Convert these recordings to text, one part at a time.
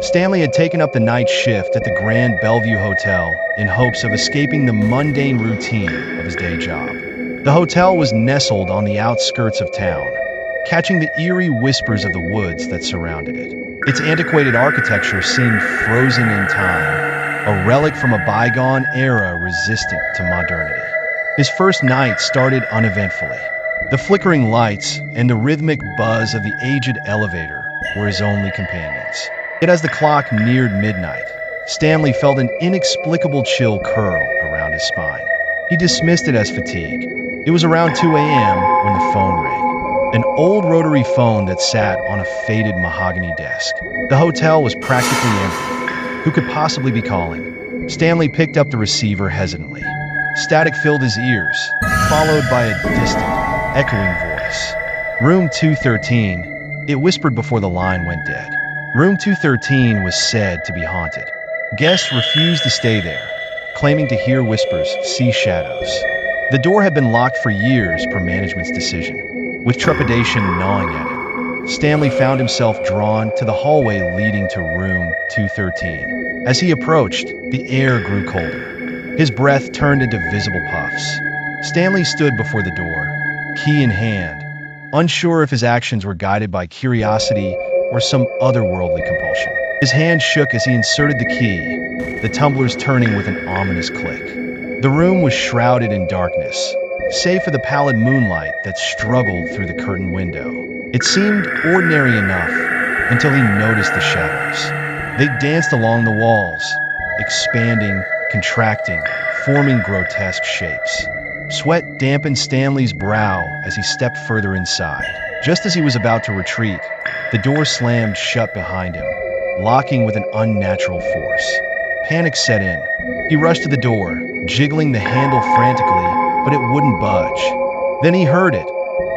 Stanley had taken up the night shift at the Grand Bellevue Hotel in hopes of escaping the mundane routine of his day job. The hotel was nestled on the outskirts of town, catching the eerie whispers of the woods that surrounded it. Its antiquated architecture seemed frozen in time, a relic from a bygone era resistant to modernity. His first night started uneventfully. The flickering lights and the rhythmic buzz of the aged elevator were his only companions. Yet as the clock neared midnight, Stanley felt an inexplicable chill curl around his spine. He dismissed it as fatigue. It was around 2 a.m. when the phone rang. An old rotary phone that sat on a faded mahogany desk. The hotel was practically empty. Who could possibly be calling? Stanley picked up the receiver hesitantly. Static filled his ears, followed by a distant, echoing voice. Room 213, it whispered before the line went dead. Room 213 was said to be haunted. Guests refused to stay there, claiming to hear whispers, see shadows. The door had been locked for years per management's decision. With trepidation gnawing at him, Stanley found himself drawn to the hallway leading to room 213. As he approached, the air grew colder. His breath turned into visible puffs. Stanley stood before the door, key in hand, unsure if his actions were guided by curiosity or some otherworldly compulsion. His hand shook as he inserted the key, the tumblers turning with an ominous click. The room was shrouded in darkness, save for the pallid moonlight that struggled through the curtained window. It seemed ordinary enough until he noticed the shadows. They danced along the walls, expanding, contracting, forming grotesque shapes. Sweat dampened Stanley's brow as he stepped further inside. Just as he was about to retreat, the door slammed shut behind him, locking with an unnatural force. Panic set in. He rushed to the door, jiggling the handle frantically, but it wouldn't budge. Then he heard it,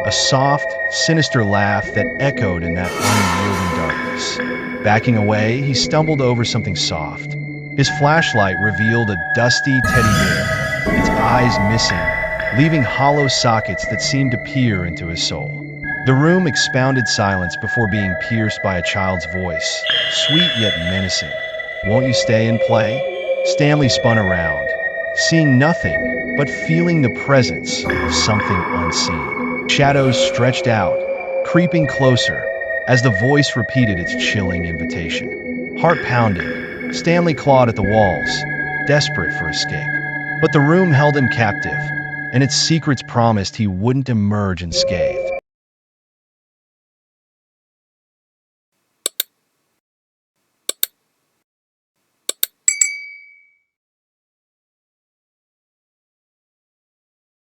a soft, sinister laugh that echoed in that unyielding darkness. Backing away, he stumbled over something soft. His flashlight revealed a dusty teddy bear, its eyes missing, leaving hollow sockets that seemed to peer into his soul. The room expounded silence before being pierced by a child's voice, sweet yet menacing. "Won't you stay and play?" Stanley spun around, seeing nothing, but feeling the presence of something unseen. Shadows stretched out, creeping closer, as the voice repeated its chilling invitation. Heart pounding, Stanley clawed at the walls, desperate for escape. But the room held him captive, and its secrets promised he wouldn't emerge unscathed.